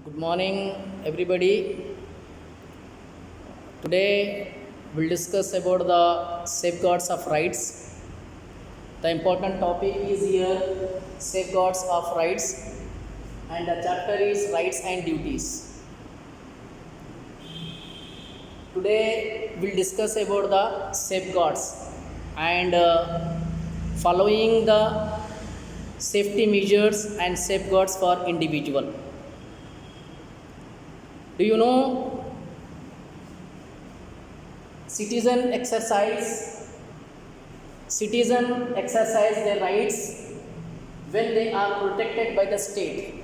Good morning, everybody. Today we'll discuss about the safeguards of rights. The important topic is here safeguards of rights, and the chapter is rights and duties. Today we'll discuss about the safeguards and following the safety measures and safeguards for individual. Do you know citizen exercise their rights when they are protected by the state?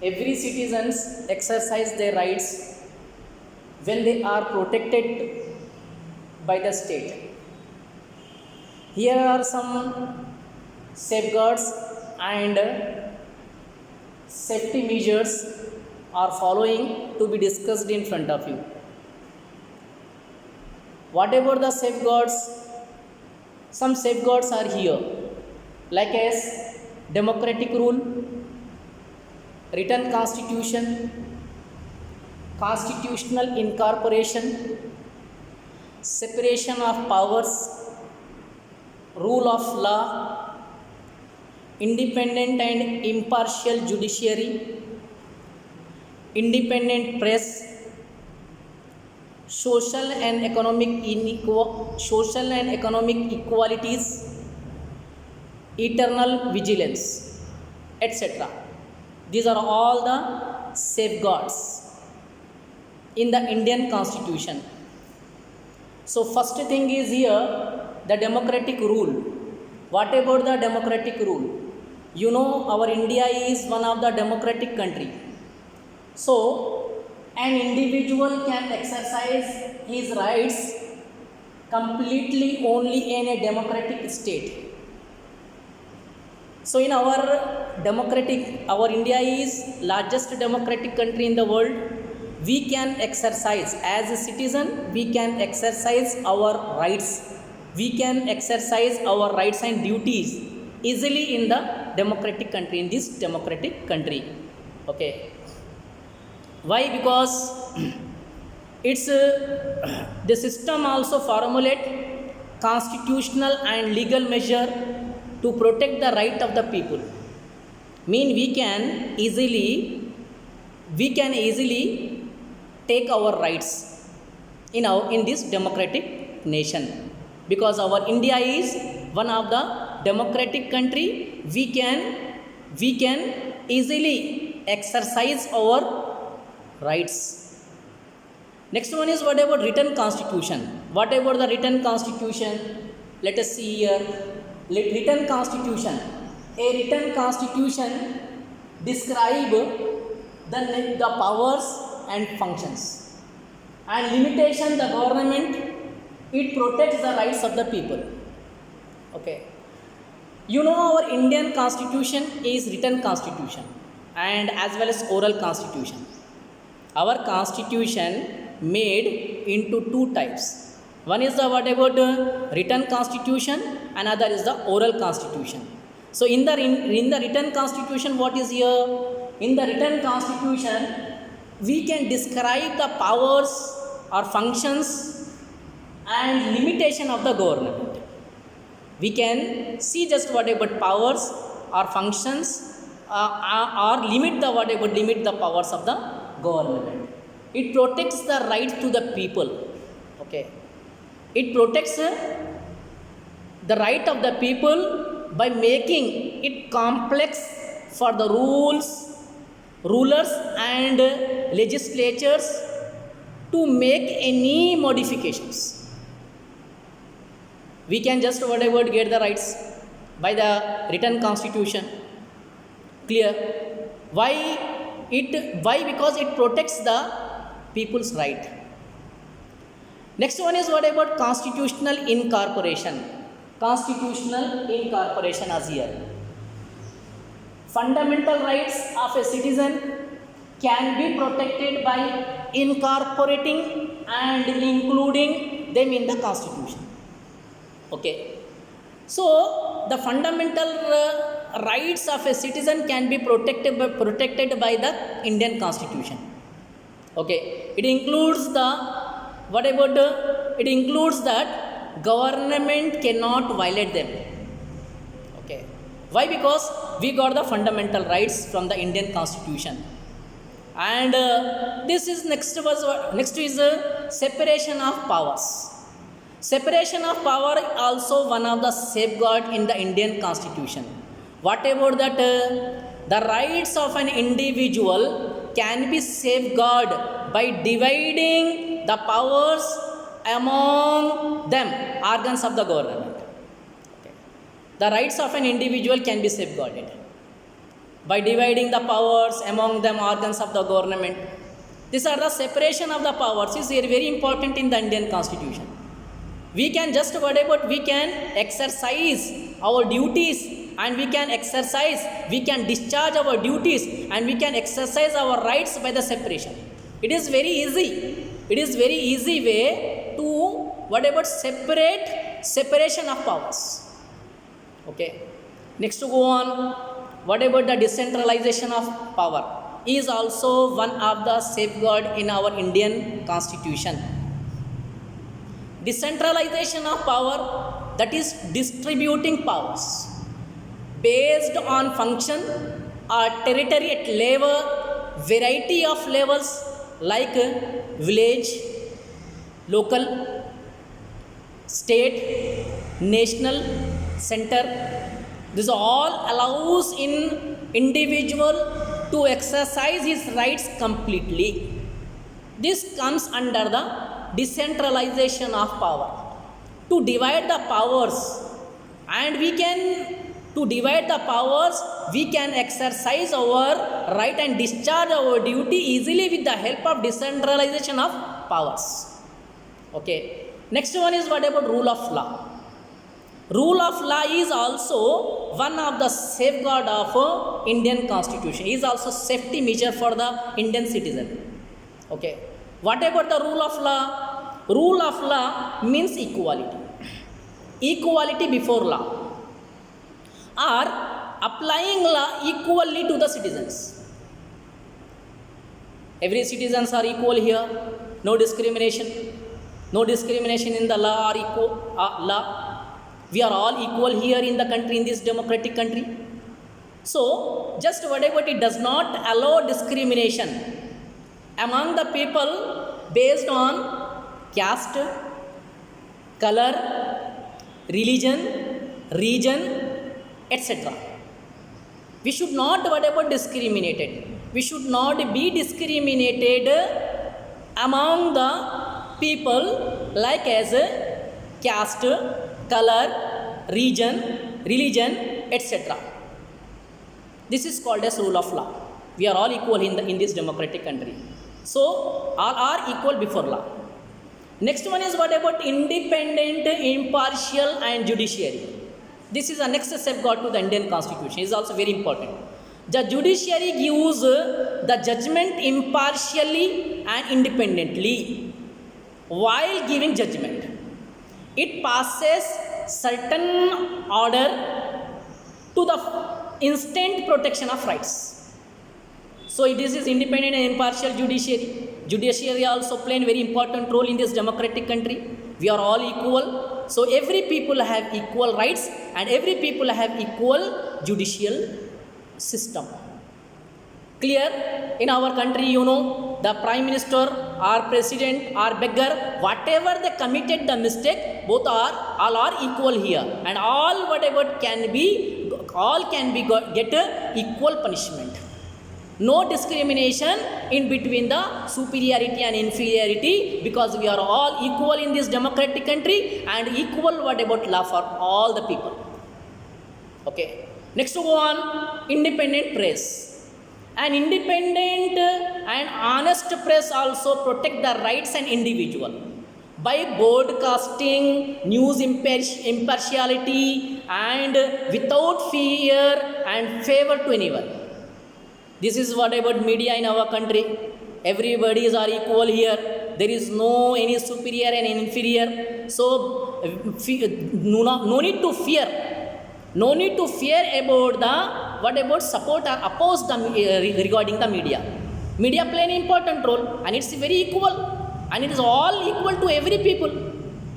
Every citizens exercise their rights when they are protected by the state. Here are some safeguards and safety measures are following to be discussed in front of you. What about the safeguards? Some safeguards are here, like as democratic rule, written constitution, constitutional incorporation, separation of powers, rule of law, independent and impartial judiciary, independent press, social and economic equalities, eternal vigilance, etc. These are all the safeguards in the Indian Constitution. So first thing is here the democratic rule. What about the democratic rule? You know, our India is one of the democratic country. So, an individual can exercise his rights completely only in a democratic state. So, in our India is largest democratic country in the world. We can exercise as a citizen. We can exercise our rights. We can exercise our rights and duties easily in the democratic country. In this democratic country, okay. Why? Because it's the system also formulate constitutional and legal measure to protect the right of the people. Mean we can easily take our rights in this democratic nation, because our India is one of the democratic country. We can easily exercise our rights. Next one is what about written constitution? What about the written constitution? Let us see here. Written constitution. A written constitution describe the powers and functions and limitation the government. It protects the rights of the people. Okay. You know, our Indian constitution is written constitution and as well as oral constitution. Our constitution made into two types. One is the what about written constitution, another is the oral constitution. So in the written constitution, what is here? In the written constitution, we can describe the powers or functions and limitation of the government. We can see just what about powers or functions or limit the powers of the government. It protects the right to the people. Okay. It protects the right of the people by making it complex for the rulers and legislatures to make any modifications. We can just get the rights by the written constitution. Clear? Why? Because it protects the people's right. Next one is what about constitutional incorporation? Constitutional incorporation is here. Fundamental rights of a citizen can be protected by incorporating and including them in the constitution. Okay. So the fundamental rights of a citizen can be protected by the Indian Constitution. Okay, it includes the what about it includes that government cannot violate them. Okay, why? Because we got the fundamental rights from the Indian Constitution. And this is next is separation of powers. Separation of power also one of the safeguard in the Indian Constitution. What about that? The rights of an individual can be safeguarded by dividing the powers among them, organs of the government. Okay. The rights of an individual can be safeguarded by dividing the powers among them, organs of the government. These are the separation of the powers is very important in the Indian Constitution. We can just we can exercise our duties, and we can discharge our duties, and we can exercise our rights by the separation. It is very easy. It is very easy way to separation of powers. Okay. Next to go on, what about the decentralization of power is also one of the safeguard in our Indian Constitution. Decentralization of power, that is distributing powers based on function or territory at level, variety of levels like village, local, state, national, center. This all allows in individual to exercise his rights completely. This comes under the decentralization of power. To divide the powers, and we can exercise our right and discharge our duty easily with the help of decentralization of powers. Okay. Next one is what about rule of law. Rule of law is also one of the safeguard of Indian Constitution. Is also safety measure for the Indian citizen. Okay. What about the rule of law? Rule of law means equality. Equality before law, or applying law equally to the citizens. Every citizens are equal here. No discrimination. No discrimination in the law or equal law. We are all equal here in the country, in this democratic country. So, just it does not allow discrimination among the people based on caste, color, religion, region, etc. We should not discriminated. We should not be discriminated among the people like as caste, color, region, religion, etc. This is called as rule of law. We are all equal in this democratic country. So, all are equal before law. Next one is what about independent, impartial and judiciary. This is the next safeguard to the Indian Constitution. It is also very important. The judiciary gives the judgment impartially and independently while giving judgment. It passes certain order to the instant protection of rights. So this is independent and impartial judiciary. Judiciary also play a very important role in this democratic country. We are all equal. So every people have equal rights and every people have equal judicial system. Clear? In our country, the prime minister or president or beggar, whatever they committed the mistake, all are equal here, and all can get equal punishment. No discrimination in between the superiority and inferiority, because we are all equal in this democratic country and equal law for all the people. Okay. Next to go on, independent press. An independent and honest press also protect the rights and individual by broadcasting news impartiality and without fear and favor to anyone. This is what about media in our country. Everybody is are equal here. There is no any superior and inferior. So no need to fear. No need to fear about the what about support or oppose the regarding the media. Media play an important role, and it's very equal, and it is all equal to every people.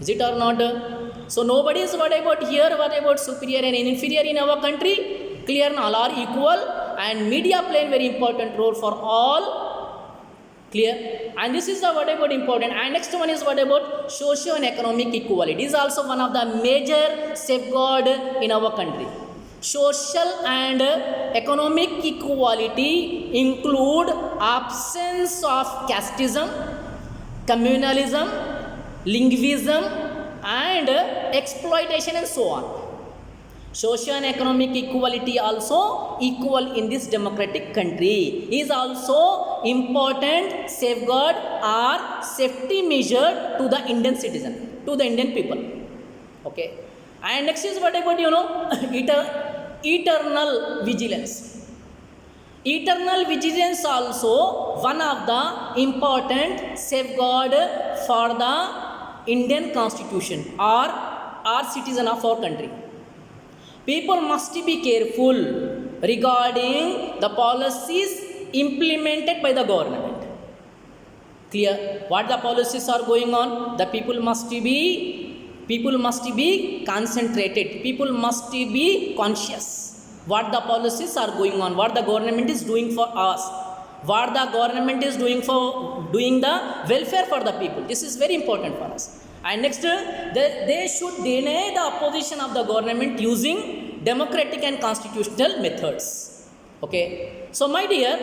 Is it or not? So nobody is what about here, what about superior and inferior in our country. Clear, all are equal, and media play a very important role for all. Clear? And this is the what about important. And next one is what about socio and economic equality. Is also one of the major safeguard in our country. Social and economic equality include absence of casteism, communalism, linguism, and exploitation, and so on. Social and economic equality also equal in this democratic country is also important safeguard or safety measure to the Indian citizen, to the Indian people. Okay. And next is what about eternal vigilance. Eternal vigilance also one of the important safeguard for the Indian constitution or citizen of our country. People must be careful regarding the policies implemented by the government. Clear? What the policies are going on? The people must be concentrated. People must be conscious. What the policies are going on? What the government is doing for us? What the government is doing the welfare for the people? This is very important for us. And next, they should deny the opposition of the government using democratic and constitutional methods. Okay. So, my dear,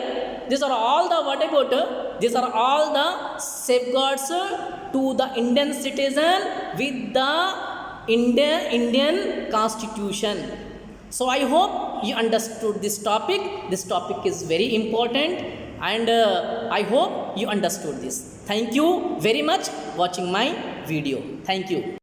these are all the safeguards to the Indian citizen with the Indian Constitution. So, I hope you understood this topic. This topic is very important, and I hope you understood this. Thank you very much watching my video. Thank you.